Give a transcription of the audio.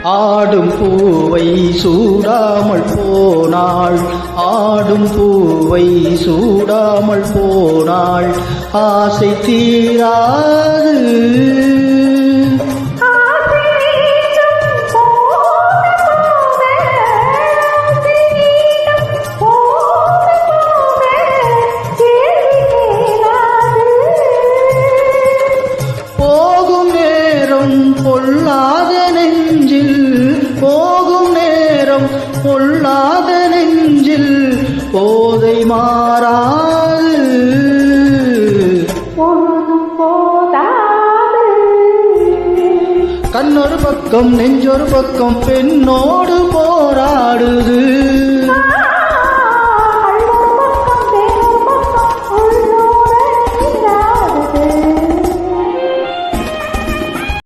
ஆடும் பூவை சூடாமல் போனாள், ஆடும் பூவை சூடாமல் போனாள், ஆசை தீராது. போகும் நேரம் பொல்லாத நெஞ்சில், போகும் நேரம் பொல்லாத நெஞ்சில் போதை மாறாது. கண்ணொரு பக்கம் நெஞ்சொரு பக்கம் பெண்ணோடு போராடுது.